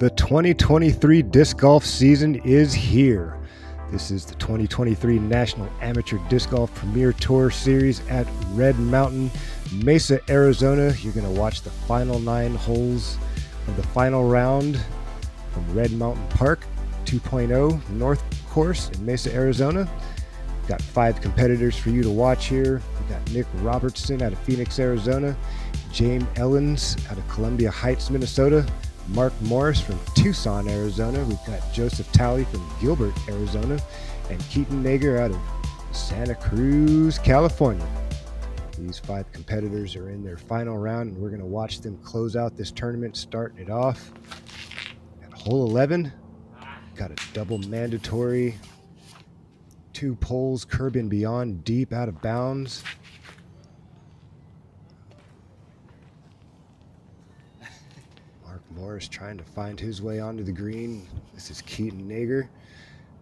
The 2023 disc golf season is here. This is the 2023 National Amateur Disc Golf Premier Tour Series at Red Mountain, Mesa, Arizona. You're going to watch the final 9 holes of the final round from Red Mountain Park 2.0 North Course in Mesa, Arizona. We've got 5 competitors for you to watch here. We've got Nick Robertson out of Phoenix, Arizona, James Ehlenz out of Columbia Heights, Minnesota, Mark Morris from Tucson, Arizona. We've got Joseph Talley from Gilbert, Arizona, and Keaton Nager out of Santa Cruz, California. These 5 competitors are in their final round, and we're going to watch them close out this tournament, starting it off at hole 11. Got a double mandatory, 2 poles, curb and beyond, deep out of bounds. Morris trying to find his way onto the green. This is Keaton Nager,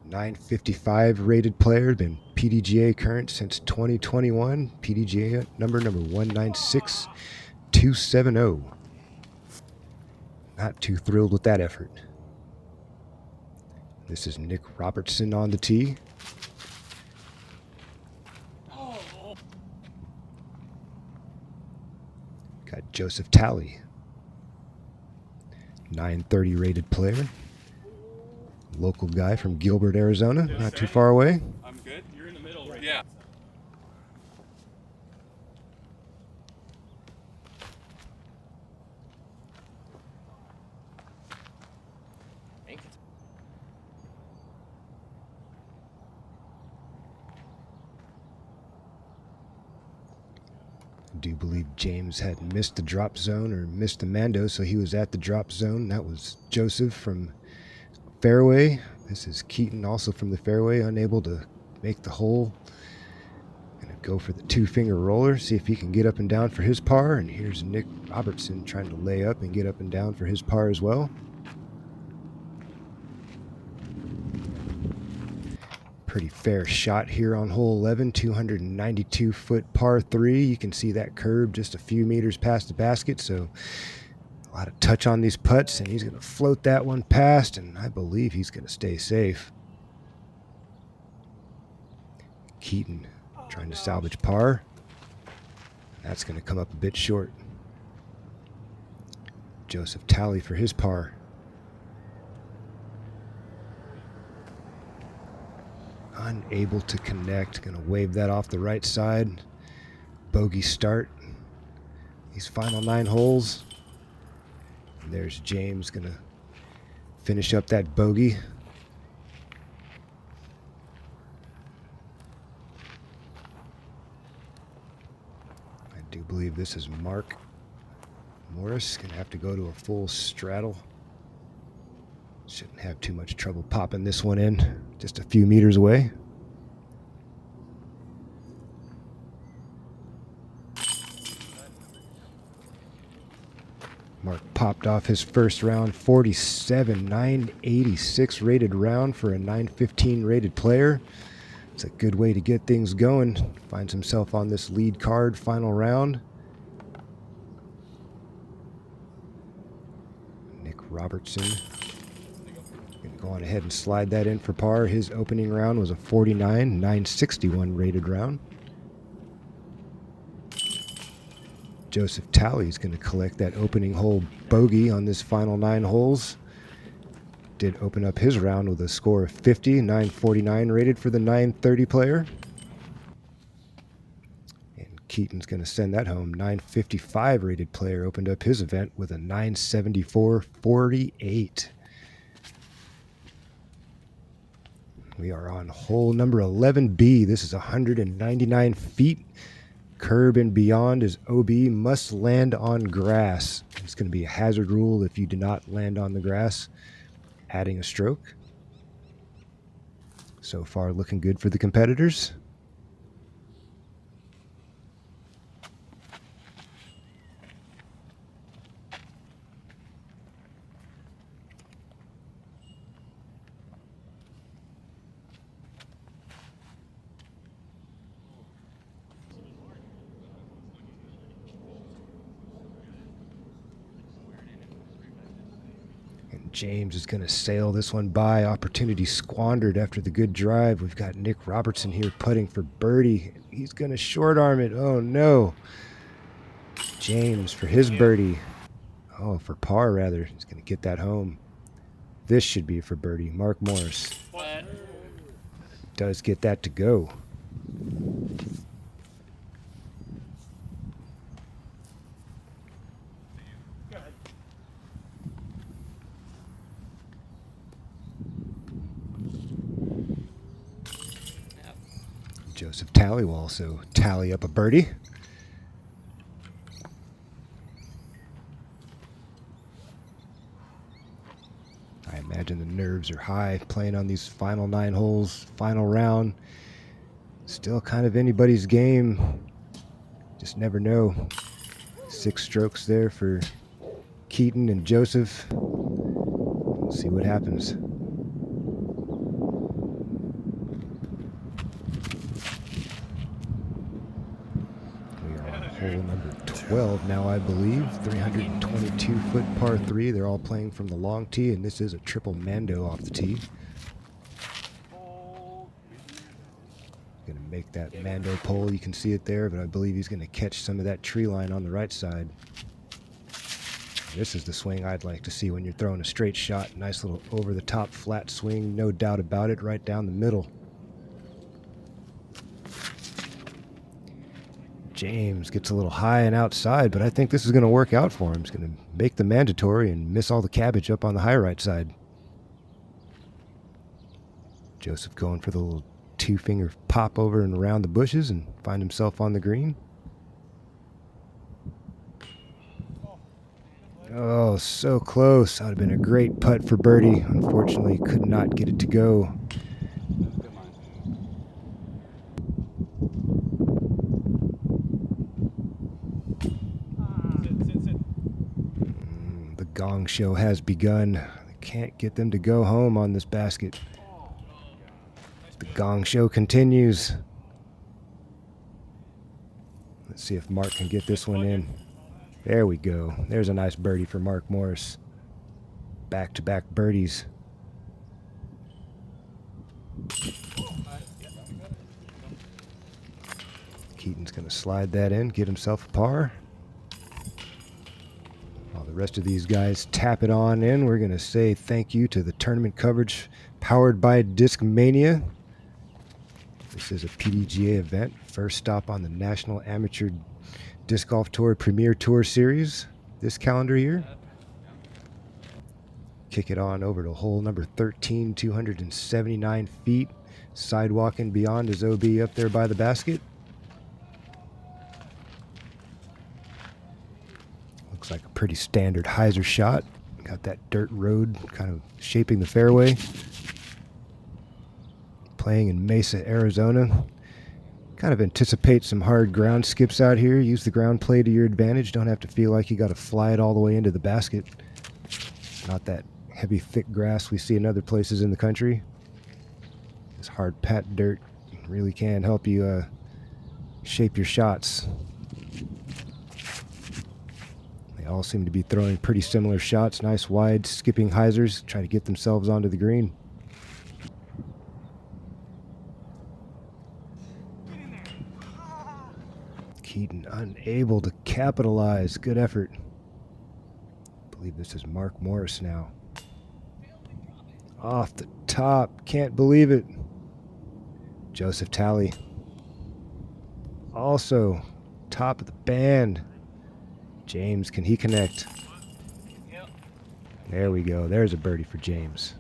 955 rated player, been PDGA current since 2021. PDGA number 196270. Not too thrilled with that effort. This is Nick Robertson on the tee. Got Joseph Talley, 930 rated player, local guy from Gilbert, Arizona, not too far away. I'm good. You're in the middle, right? Yeah. I do believe James had missed the drop zone or missed the Mando, so he was at the drop zone. That was Joseph from fairway. This is Keaton also from the fairway, unable to make the hole. Gonna go for the 2-finger roller, see if he can get up and down for his par. And here's Nick Robertson trying to lay up and get up and down for his par as well. Pretty fair shot here on hole 11, 292-foot par 3. You can see that curb just a few meters past the basket, so a lot of touch on these putts, and he's going to float that one past, and I believe he's going to stay safe. Keaton trying to salvage par. That's going to come up a bit short. Joseph Talley for his par. Unable to connect. Going to wave that off the right side. Bogey start. These final 9 holes. And there's James going to finish up that bogey. I do believe this is Mark Morris. Going to have to go to a full straddle. Shouldn't have too much trouble popping this one in. Just a few meters away. Mark popped off his first round, 47, 986 rated round for a 915 rated player. It's a good way to get things going. Finds himself on this lead card, final round. Nick Robertson. Go on ahead and slide that in for par. His opening round was a 49, 961 rated round. Joseph Talley is going to collect that opening hole bogey on this final 9 holes. Did open up his round with a score of 50, 949 rated for the 930 player. And Keaton's going to send that home. 955 rated player opened up his event with a 974 48. We are on hole number 11B. This is 199 feet. Curb and beyond is OB. Must land on grass. It's going to be a hazard rule if you do not land on the grass, adding a stroke. So far, looking good for the competitors. James is going to sail this one by. Opportunity squandered after the good drive. We've got Nick Robertson here putting for birdie. He's going to short arm it. Oh, no. James for his birdie. Oh, for par, rather. He's going to get that home. This should be for birdie. Mark Morris does get that to go. Joseph Talley will also tally up a birdie. I imagine the nerves are high playing on these final 9 holes, final round. Still kind of anybody's game. Just never know. 6 strokes there for Keaton and Joseph. We'll see what happens. Hole number 12 now, I believe. 322-foot par 3. They're all playing from the long tee, and this is a triple Mando off the tee. Going to make that Mando pole. You can see it there, but I believe he's going to catch some of that tree line on the right side. This is the swing I'd like to see when you're throwing a straight shot. Nice little over-the-top flat swing, no doubt about it, right down the middle. James gets a little high and outside, but I think this is going to work out for him. He's going to make the mandatory and miss all the cabbage up on the high right side. Joseph going for the little 2-finger pop over and around the bushes and find himself on the green. Oh, so close. That would have been a great putt for birdie. Unfortunately, could not get it to go. The gong show has begun. They can't get them to go home on this basket. The gong show continues. Let's see if Mark can get this one in. There we go. There's a nice birdie for Mark Morris. Back-to-back birdies. Keaton's going to slide that in, get himself a par. While the rest of these guys tap it on in, we're going to say thank you to the tournament coverage powered by Discmania. This is a PDGA event. First stop on the National Amateur Disc Golf Tour Premier Tour Series this calendar year. Kick it on over to hole number 13, 279 feet. Sidewalk and beyond is OB up there by the basket. Looks like a pretty standard hyzer shot. Got that dirt road kind of shaping the fairway. Playing in Mesa, Arizona. Kind of anticipate some hard ground skips out here. Use the ground play to your advantage. Don't have to feel like you got to fly it all the way into the basket. Not that heavy, thick grass we see in other places in the country. This hard pat dirt really can help you shape your shots. They all seem to be throwing pretty similar shots. Nice wide skipping hyzers. Try to get themselves onto the green. Keaton unable to capitalize. Good effort. I believe this is Mark Morris now. Off the top. Can't believe it. Joseph Talley. Also, top of the band. James, can he connect? There we go. There's a birdie for James.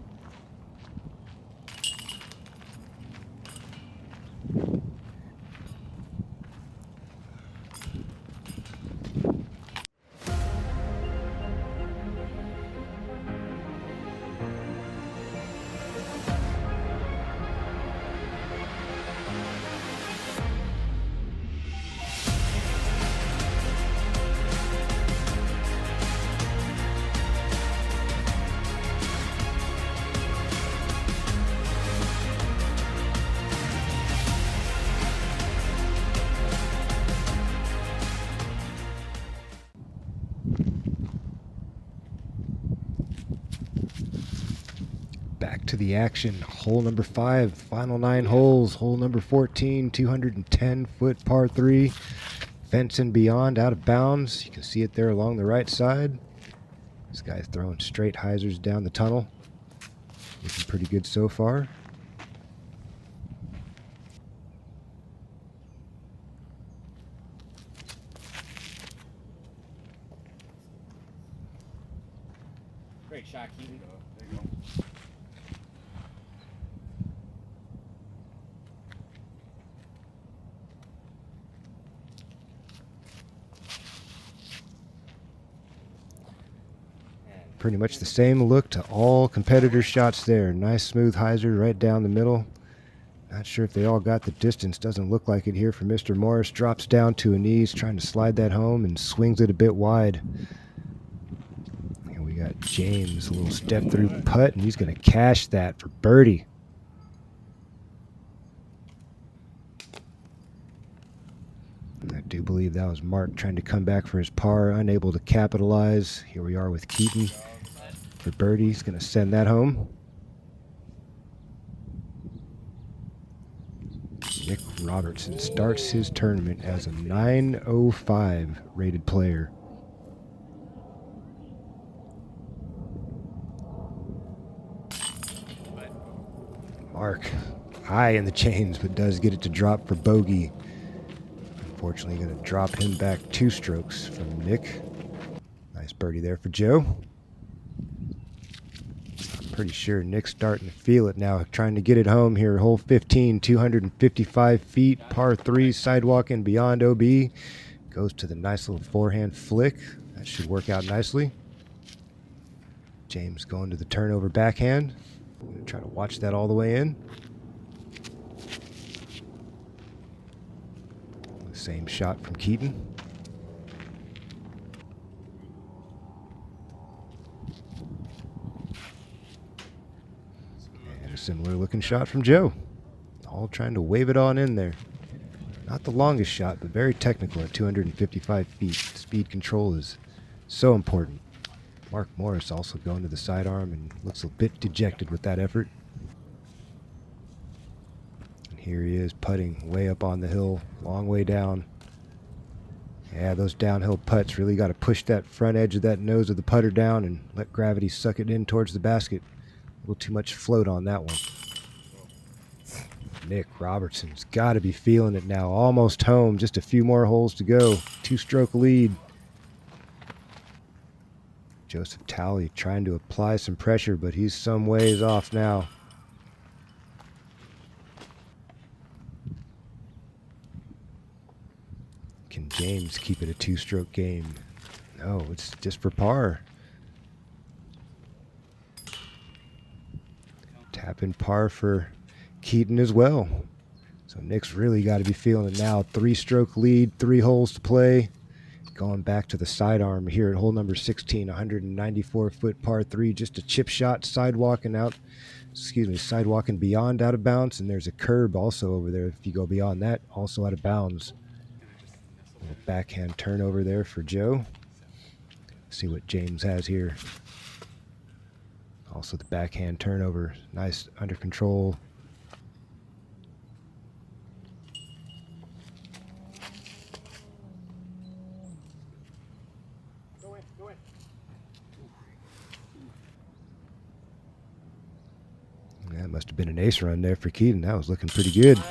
to the action. Hole number 5, final 9 holes. Hole number 14, 210-foot par 3. Fence and beyond, out of bounds. You can see it there along the right side. This guy's throwing straight hyzers down the tunnel. Looking pretty good so far. Great shot, Keaton. There you go. Pretty much the same look to all competitor shots there. Nice smooth hyzer right down the middle. Not sure if they all got the distance. Doesn't look like it here for Mr. Morris. Drops down to a knees, trying to slide that home and swings it a bit wide. And we got James, a little step through putt, and he's going to cash that for birdie. I do believe that was Mark trying to come back for his par, unable to capitalize. Here we are with Keaton for birdie. He's going to send that home. Nick Robertson starts his tournament as a 905 rated player. Mark high in the chains, but does get it to drop for bogey. Unfortunately, going to drop him back 2 strokes from Nick. Nice birdie there for Joe. I'm pretty sure Nick's starting to feel it now, trying to get it home here. Hole 15, 255 feet, par 3, sidewalk and beyond OB. Goes to the nice little forehand flick. That should work out nicely. James going to the turnover backhand. I'm going to try to watch that all the way in. Same shot from Keaton. And a similar looking shot from Joe. All trying to wave it on in there. Not the longest shot, but very technical at 255 feet. Speed control is so important. Mark Morris also going to the sidearm and looks a bit dejected with that effort. Here he is putting way up on the hill, long way down. Yeah, those downhill putts really got to push that front edge of that nose of the putter down and let gravity suck it in towards the basket. A little too much float on that one. Nick Robertson's got to be feeling it now. Almost home, just a few more holes to go. 2-stroke lead. Joseph Talley trying to apply some pressure, but he's some ways off now. Can James keep it a 2-stroke game? No, it's just for par. Tap in par for Keaton as well. So Nick's really got to be feeling it now. 3-stroke lead, 3 holes to play. Going back to the sidearm here at hole number 16, 194-foot par 3. Just a chip shot, sidewalking beyond out of bounds. And there's a curb also over there. If you go beyond that, also out of bounds. Little backhand turnover there for Joe. See what James has here. Also the backhand turnover. Nice under control. That must have been an ace run there for Keaton. That was looking pretty good.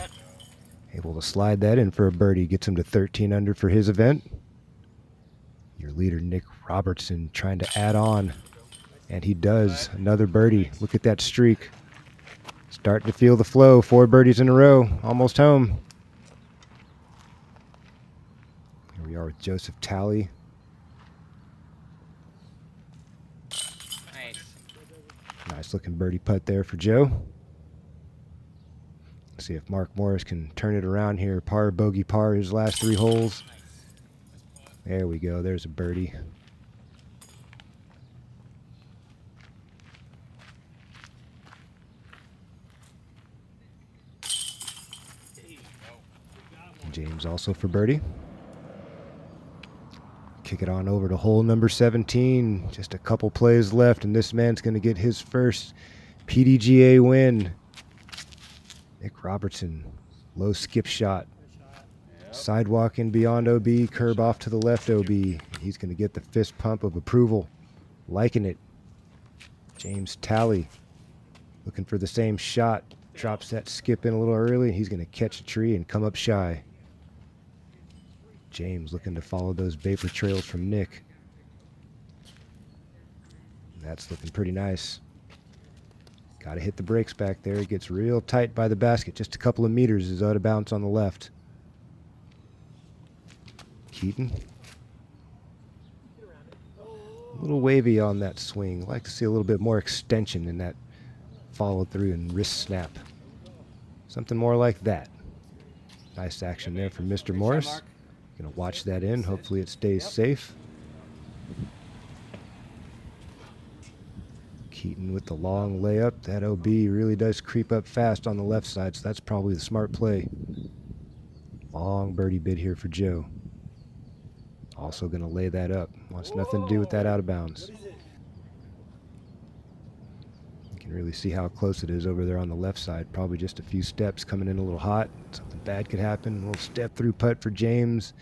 Able to slide that in for a birdie. Gets him to 13 under for his event. Your leader, Nick Robertson, trying to add on. And he does. Another birdie. Look at that streak. Starting to feel the flow. 4 birdies in a row. Almost home. Here we are with Joseph Talley. Nice looking birdie putt there for Joe. See if Mark Morris can turn it around here. Par, bogey, par, his last 3 holes. There we go. There's a birdie. James also for birdie. Kick it on over to hole number 17. Just a couple plays left, and this man's going to get his first PDGA win. Nick Robertson, low skip shot. Sidewalk in beyond OB, curb off to the left OB. He's going to get the fist pump of approval. Liking it. James Talley looking for the same shot. Drops that skip in a little early. He's going to catch a tree and come up shy. James looking to follow those vapor trails from Nick. That's looking pretty nice. Got to hit the brakes back there. It gets real tight by the basket. Just a couple of meters is out of bounds on the left. Keaton. A little wavy on that swing. Like to see a little bit more extension in that follow through and wrist snap. Something more like that. Nice action there from Mr. Morris. Gonna watch that in. Hopefully it stays safe. Keaton with the long layup. That OB really does creep up fast on the left side, so that's probably the smart play. Long birdie bid here for Joe. Also going to lay that up. Wants nothing to do with that out of bounds. You can really see how close it is over there on the left side. Probably just a few steps, coming in a little hot. Something bad could happen. A little step through putt for James.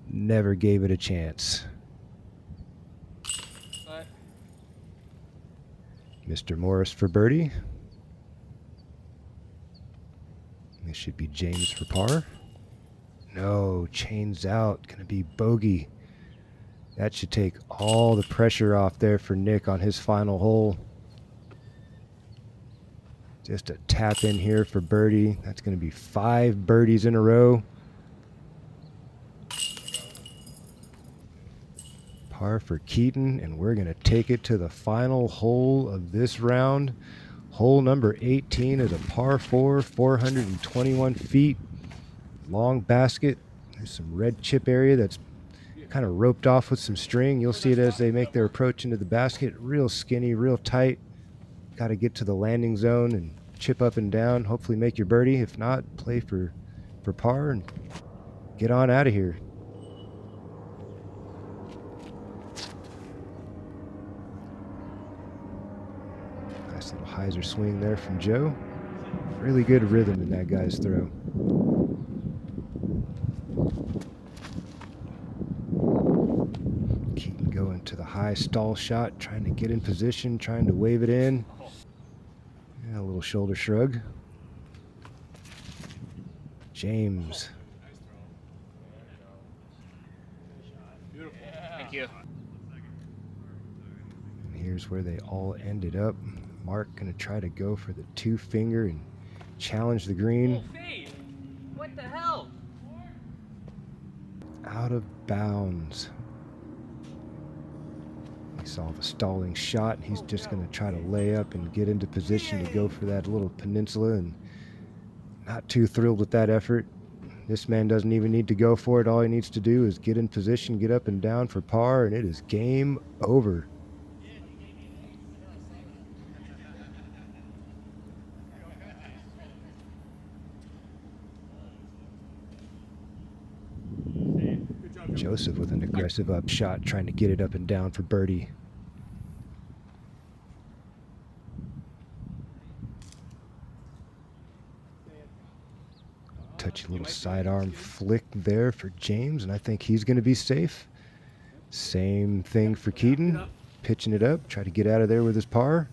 Never gave it a chance. Mr. Morris for birdie. This should be James for par. No, chains out. Going to be bogey. That should take all the pressure off there for Nick on his final hole. Just a tap in here for birdie. That's going to be 5 birdies in a row. Par for Keaton, and we're going to take it to the final hole of this round. Hole number 18 is a par 4, 421 feet. Long basket. There's some red chip area that's kind of roped off with some string. You'll see it as they make their approach into the basket. Real skinny, real tight. Got to get to the landing zone and chip up and down. Hopefully make your birdie. If not, play for par and get on out of here. Nice little hyzer swing there from Joe. Really good rhythm in that guy's throw. Keaton going to the high stall shot, trying to get in position, trying to wave it in. Yeah, a little shoulder shrug. James. Thank you. And here's where they all ended up. Mark going to try to go for the 2-finger and challenge the green. What the hell? Out of bounds. He saw the stalling shot. He's just going to try to lay up and get into position to go for that little peninsula, and not too thrilled with that effort. This man doesn't even need to go for it. All he needs to do is get in position, get up and down for par, and it is game over. Joseph with an aggressive up shot, trying to get it up and down for birdie. Touchy little sidearm flick there for James, and I think he's going to be safe. Same thing for Keaton. Pitching it up, try to get out of there with his par.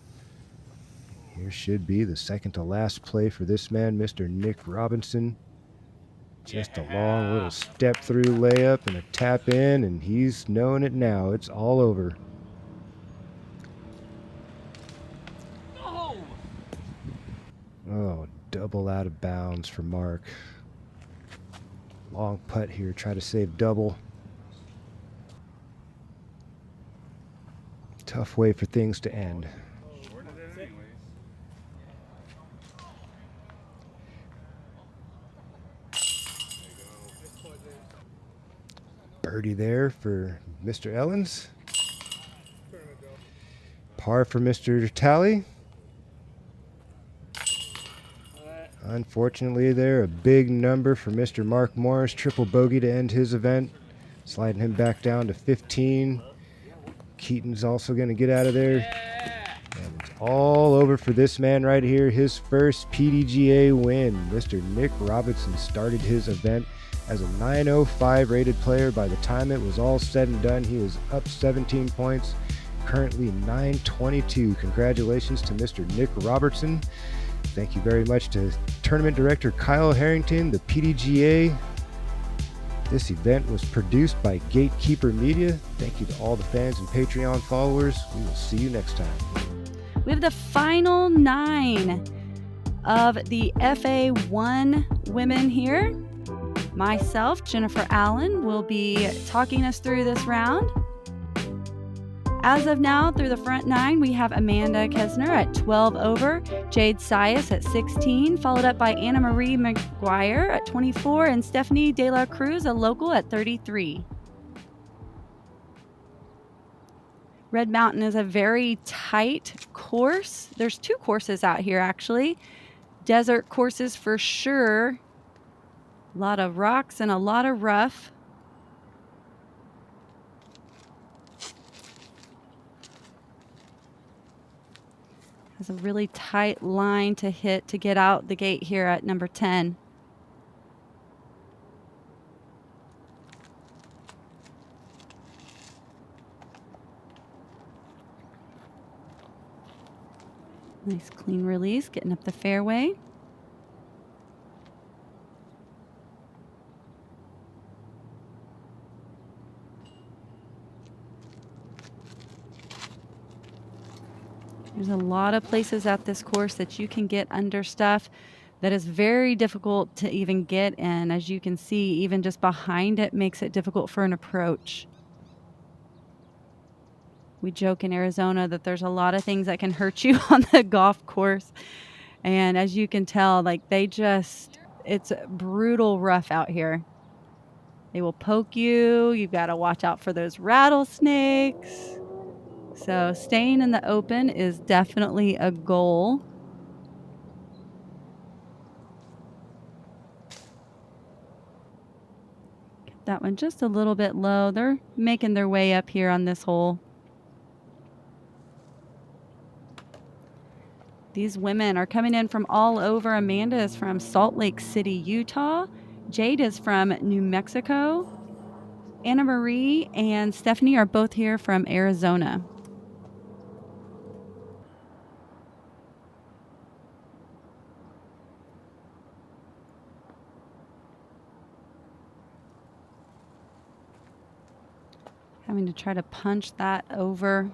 Here should be the second to last play for this man, Mr. Nick Robinson. Just a long little step through layup and a tap in, and he's knowing it now. It's all over. Oh, double out of bounds for Mark. Long putt here, try to save double. Tough way for things to end. Birdie there for Mr. Ehlenz. Par for Mr. Talley. Unfortunately there, a big number for Mr. Mark Morris. Triple bogey to end his event, sliding him back down to 15. Keaton's also going to get out of there. And it's all over for this man right here. His first PDGA win. Mr. Nick Robertson started his event as a 905 rated player. By the time it was all said and done, he was up 17 points, currently 922. Congratulations to Mr. Nick Robertson. Thank you very much to Tournament Director Kyle Harrington, the PDGA. This event was produced by Gatekeeper Media. Thank you to all the fans and Patreon followers. We will see you next time. We have the final 9 of the FA1 women here. Myself, Jennifer Allen, will be talking us through this round. As of now, through the front 9, we have Amanda Kaestner at 12 over, Jade Sais at 16, followed up by Marie McGuire at 24, and Stephanie De La Cruz, a local, at 33. Red Mountain is a very tight course. There's 2 courses out here, actually. Desert courses for sure. A lot of rocks and a lot of rough. Has a really tight line to hit to get out the gate here at number 10. Nice clean release, getting up the fairway. There's a lot of places at this course that you can get under stuff that is very difficult to even get in. As you can see, even just behind it makes it difficult for an approach. We joke in Arizona that there's a lot of things that can hurt you on the golf course. And as you can tell, like it's brutal rough out here. They will poke you. You've got to watch out for those rattlesnakes. So staying in the open is definitely a goal. Get that one just a little bit low. They're making their way up here on this hole. These women are coming in from all over. Amanda is from Salt Lake City, Utah. Jade is from New Mexico. Anna Marie and Stephanie are both here from Arizona. Having to try to punch that over.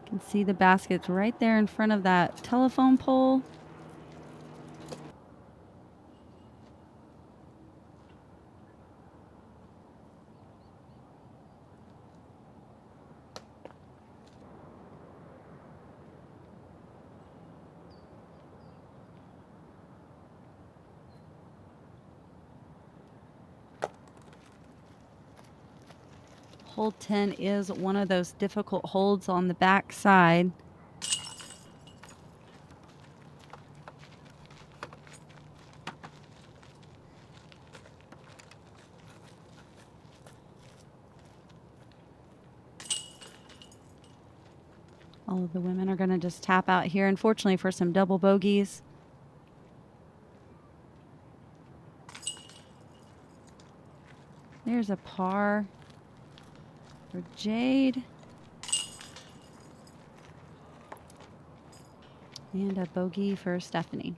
You can see the baskets right there in front of that telephone pole. Hole 10 is one of those difficult holds on the back side. All of the women are going to just tap out here, unfortunately, for some double bogeys. There's a par for Jade. And a bogey for Stephanie.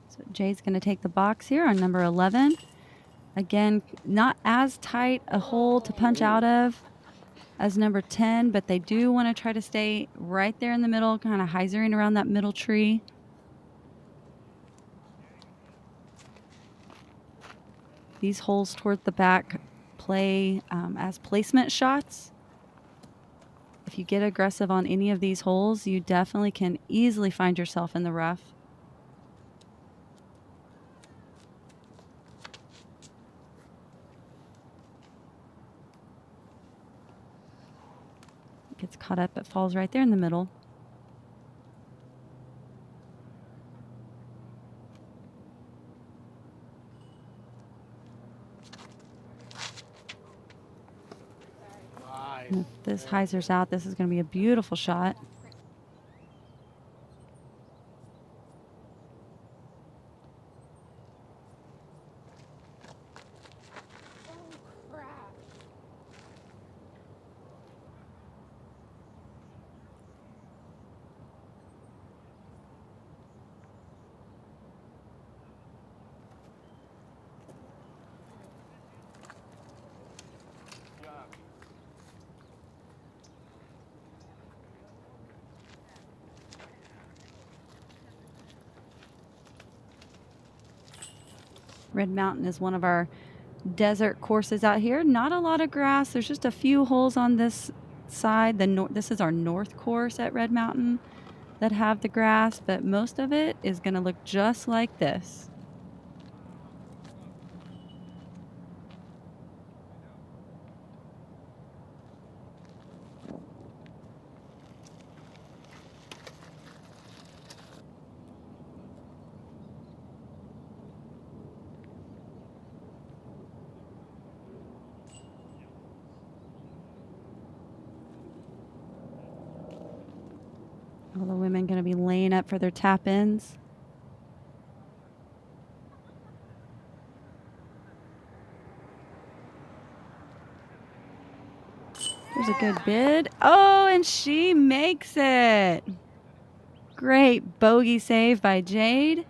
So Jade's going to take the box here on number 11. Again, not as tight a hole to punch out of as number 10, but they do want to try to stay right there in the middle, kind of hyzering around that middle tree. These holes toward the back play as placement shots. If you get aggressive on any of these holes, you definitely can easily find yourself in the rough. Gets caught up, it falls right there in the middle. this hyzer's out, this is going to be a beautiful shot. Red Mountain is one of our desert courses out here. Not a lot of grass. There's just a few holes on this side. This is our north course at Red Mountain that have the grass, but most of it is going to look just like this. All the women going to be laying up for their tap-ins. There's a good bid. Oh, and she makes it. Great bogey save by Jade.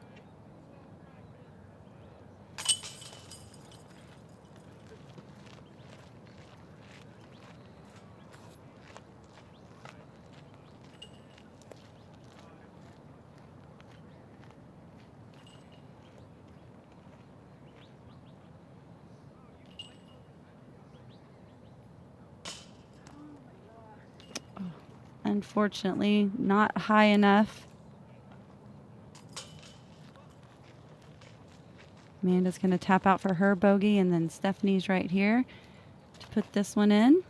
Unfortunately, not high enough. Amanda's going to tap out for her bogey, and then Stephanie's right here to put this one in.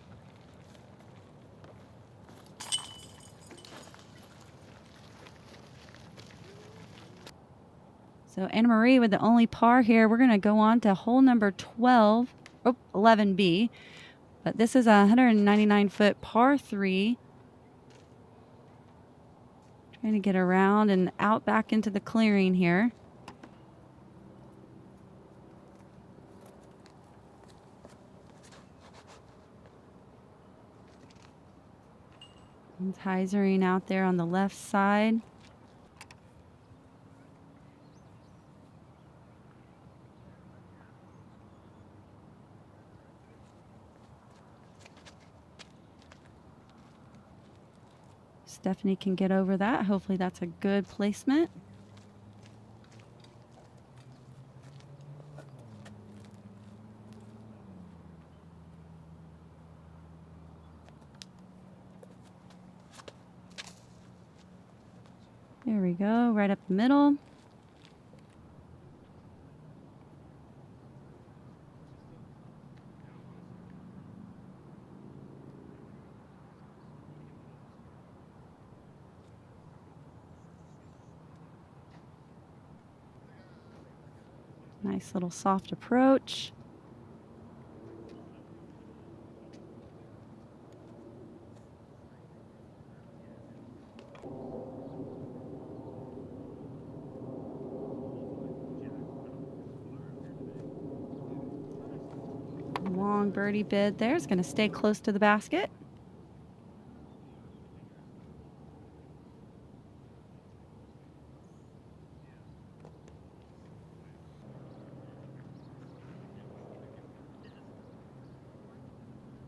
So Anna Marie with the only par here. We're going to go on to hole number 11B. But this is a 199-foot par 3. Trying to get around and out back into the clearing here. And hyzering out there on the left side. Stephanie can get over that. Hopefully that's a good placement. There we go, right up the middle. Nice little soft approach. Long birdie bid there. It's going to stay close to the basket.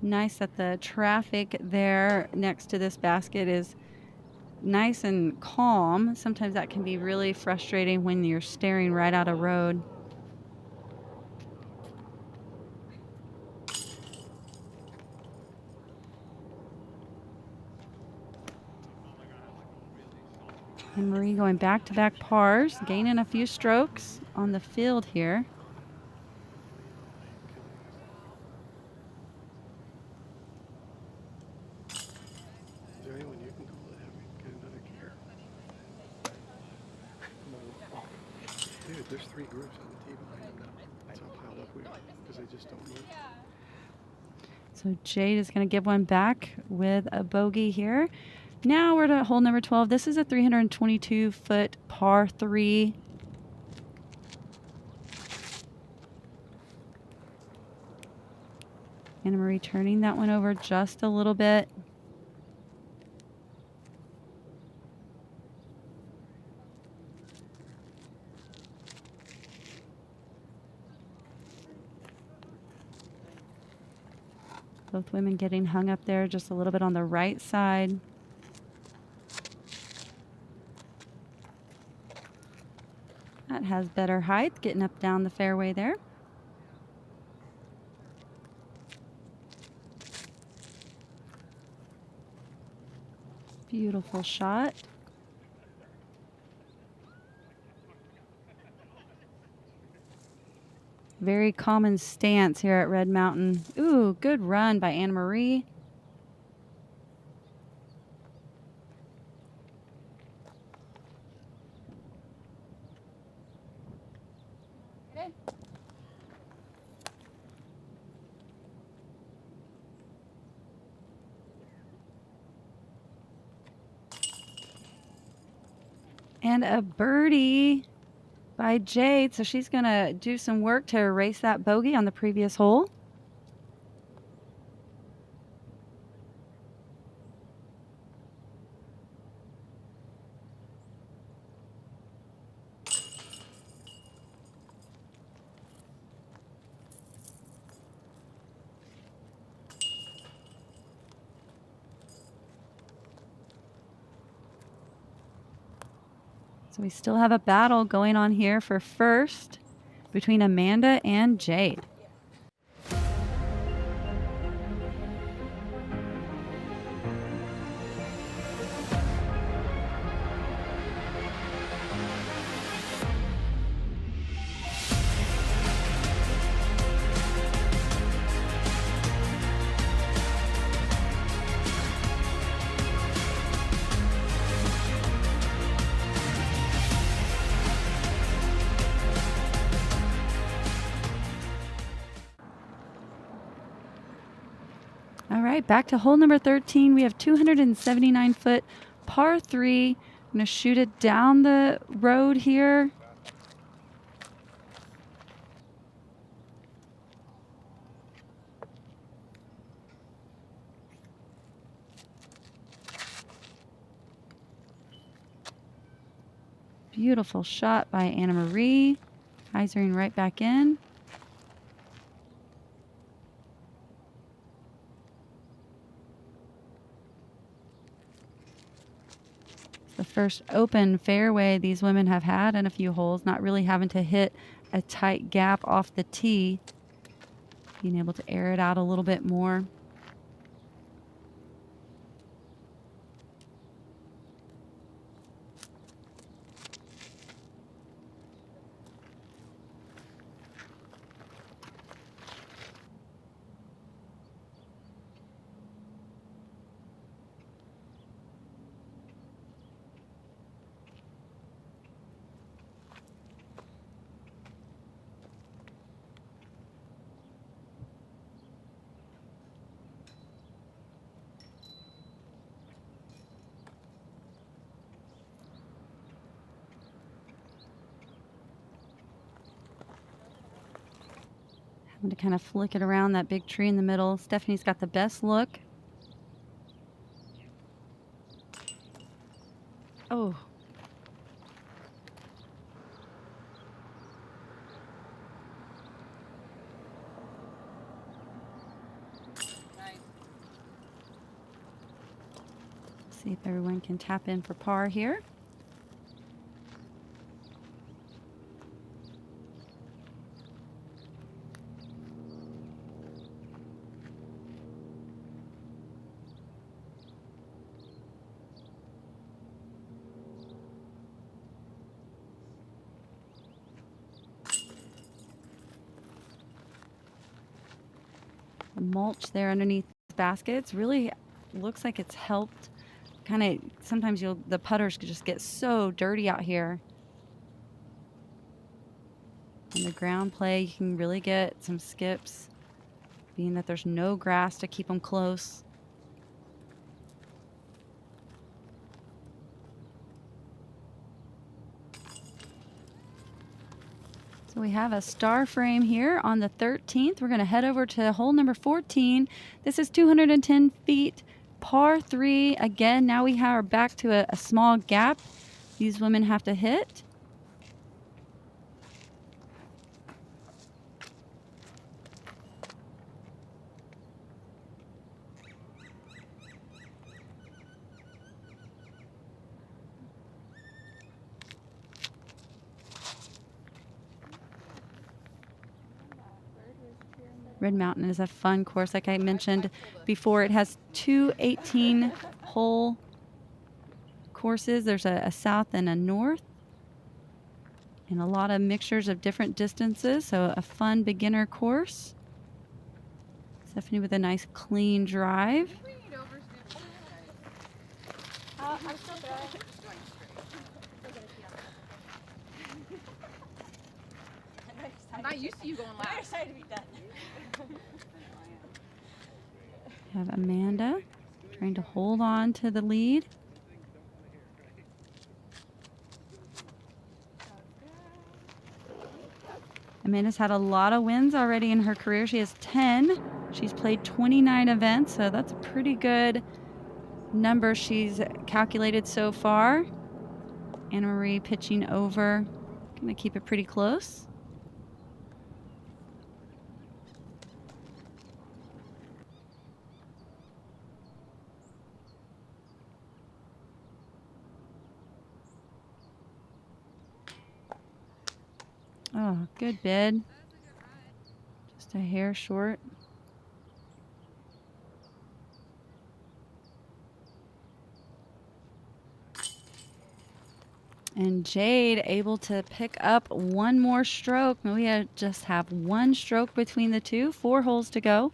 Nice that the traffic there next to this basket is nice and calm. Sometimes that can be really frustrating when you're staring right out a road. And Marie going back-to-back pars, gaining a few strokes on the field here. There's 3 groups on the tee behind them now. That's how piled up we are because they just don't move. So Jade is going to give one back with a bogey here. Now we're to hole number 12. This is a 322-foot par 3. Anna Marie turning that one over just a little bit. Both women getting hung up there just a little bit on the right side. That has better height, getting up down the fairway there. Beautiful shot. Very common stance here at Red Mountain. Ooh, good run by Anna Marie. And a birdie by Jade. So she's going to do some work to erase that bogey on the previous hole. So we still have a battle going on here for first between Amanda and Jade. All right, back to hole number 13. We have 279-foot par 3. I'm going to shoot it down the road here. Beautiful shot by Anna Marie. Hyzering right back in. The first open fairway these women have had in a few holes, not really having to hit a tight gap off the tee, being able to air it out a little bit more. To kind of flick it around that big tree in the middle. Stephanie's got the best look. Oh. Nice. See if everyone can tap in for par here. The mulch there underneath the baskets really looks like it's helped. Kind of sometimes the putters could just get so dirty out here. And the ground play, you can really get some skips being that there's no grass to keep them close. So we have a star frame here on the 13th. We're going to head over to hole number 14. This is 210 feet, par 3. Again, now we are back to a small gap these women have to hit. Red Mountain is a fun course. Like I mentioned before, it has two 18-hole courses. There's a south and a north, and a lot of mixtures of different distances. So a fun beginner course. Stephanie with a nice clean drive. I'm not used to you going last. Have Amanda trying to hold on to the lead. Amanda's had a lot of wins already in her career. She has 10. She's played 29 events, so that's a pretty good number she's calculated so far. Anna Marie pitching over. Gonna keep it pretty close. Oh, good bid. Just a hair short. And Jade able to pick up one more stroke. We just have one stroke between the two. 4 holes to go.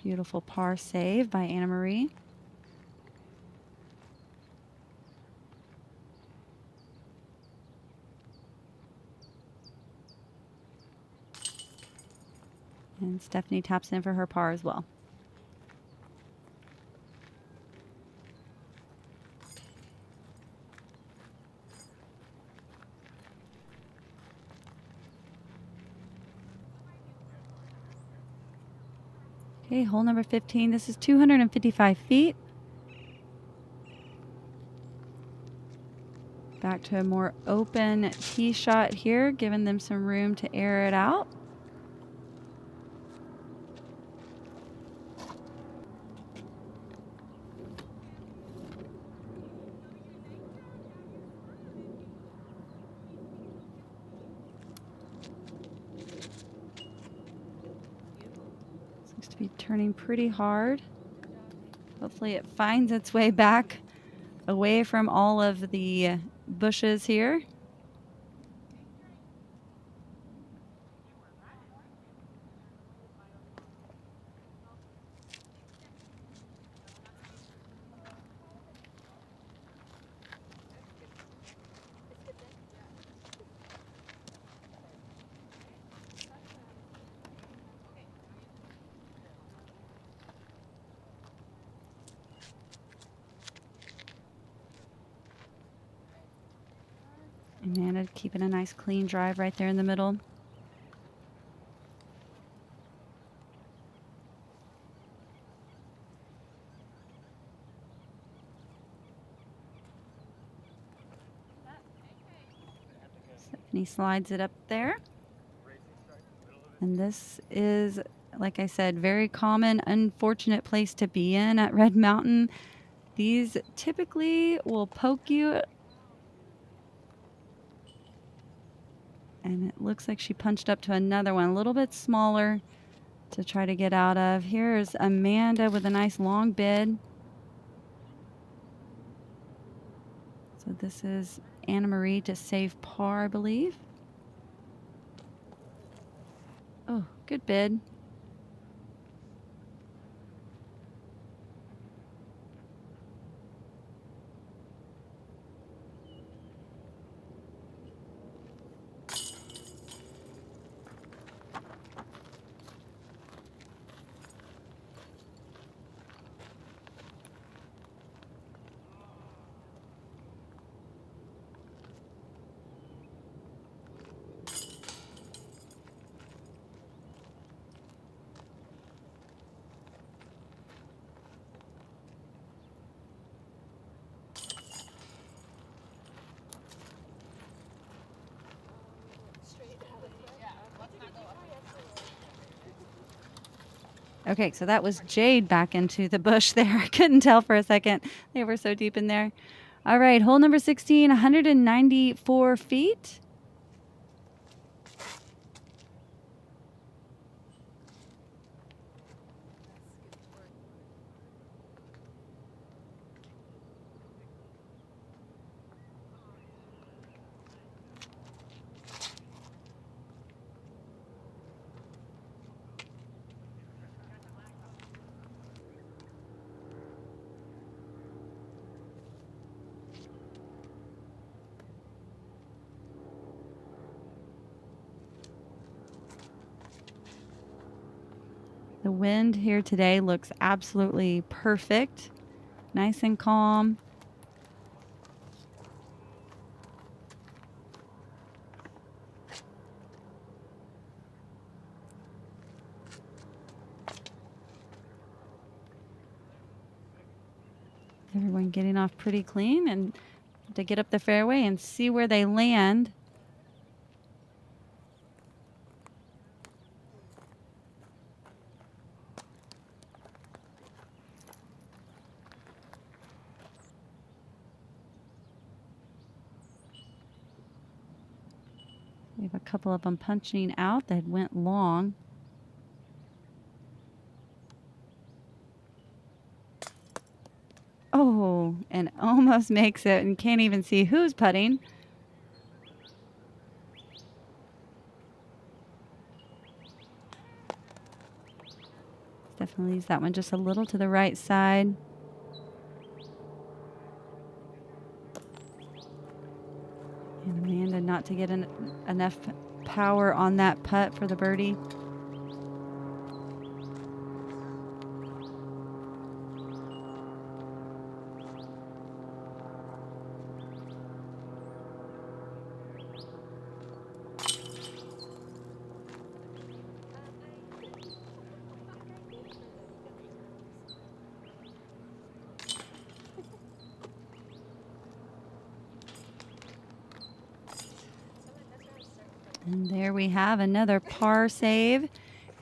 Beautiful par save by Anna Marie. And Stephanie taps in for her par as well. Okay, hole number 15. This is 255 feet. Back to a more open tee shot here, giving them some room to air it out. Seems to be turning pretty hard. Hopefully it finds its way back away from all of the bushes here. Amanda keeping a nice clean drive right there in the middle. Stephanie slides it up there. And this is, like I said, very common, unfortunate place to be in at Red Mountain. These typically will poke you. And it looks like she punched up to another one, a little bit smaller to try to get out of. Here's Amanda with a nice long bid. So this is Anna Marie to save par, I believe. Oh, good bid. Okay, so that was Jade back into the bush there. I couldn't tell for a second. They were so deep in there. All right, hole number 16, 194 feet. The wind here today looks absolutely perfect. Nice and calm. Everyone getting off pretty clean and to get up the fairway and see where they land. We have a couple of them punching out that went long. Oh, and almost makes it and can't even see who's putting. Definitely leaves that one just a little to the right side. And Amanda not to get enough power on that putt for the birdie. And there we have another par save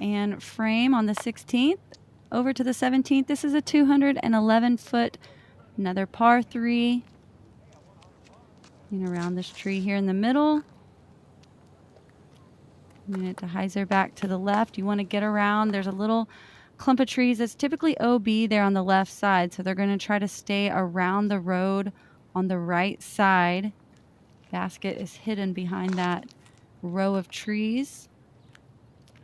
and frame on the 16th. Over to the 17th. This is a 211-foot, another par 3. And around this tree here in the middle. Unit to hyzer back to the left. You want to get around. There's a little clump of trees. It's typically OB there on the left side. So they're going to try to stay around the road on the right side. Basket is hidden behind that row of trees.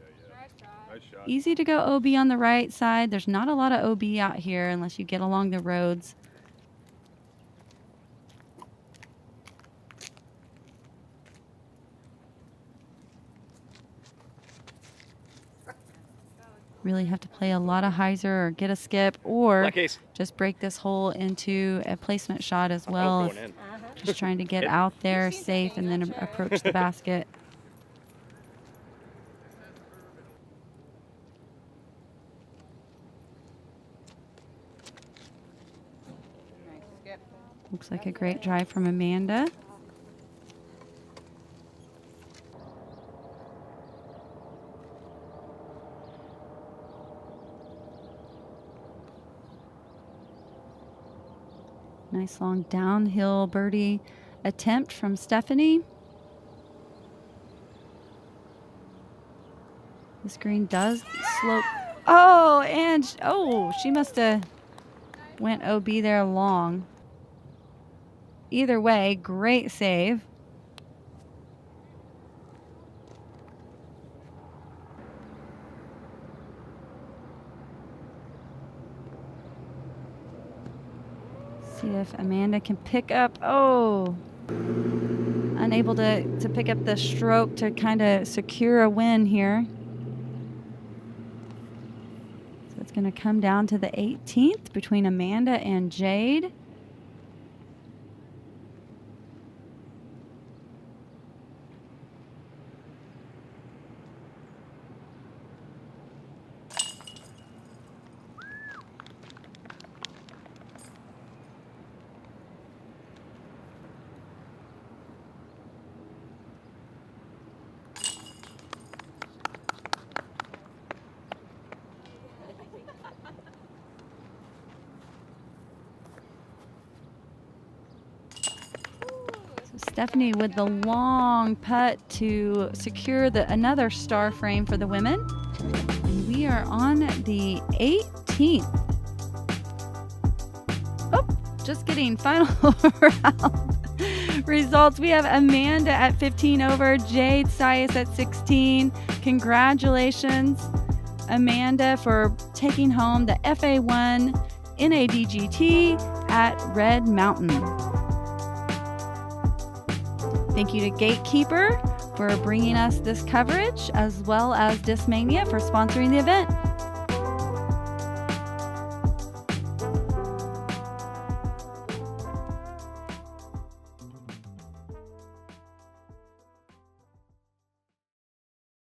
Nice shot. Easy to go OB on the right side. There's not a lot of OB out here unless you get along the roads. Really have to play a lot of hyzer or get a skip or just break this hole into a placement shot as well. Just trying to get out there safe and then approach the basket. Looks like a great drive from Amanda. Nice long downhill birdie attempt from Stephanie. This green does slope. Oh, and she must have went OB there long. Either way, great save. See if Amanda can pick up. Oh, unable to pick up the stroke to kind of secure a win here. So it's going to come down to the 18th between Amanda and Jade. Stephanie with the long putt to secure another star frame for the women. And we are on the 18th. Oh, just kidding. Final round results. We have Amanda at 15 over, Jade Sais at 16. Congratulations, Amanda, for taking home the FA1 NADGT at Red Mountain. Thank you to Gatekeeper for bringing us this coverage, as well as Discmania for sponsoring the event.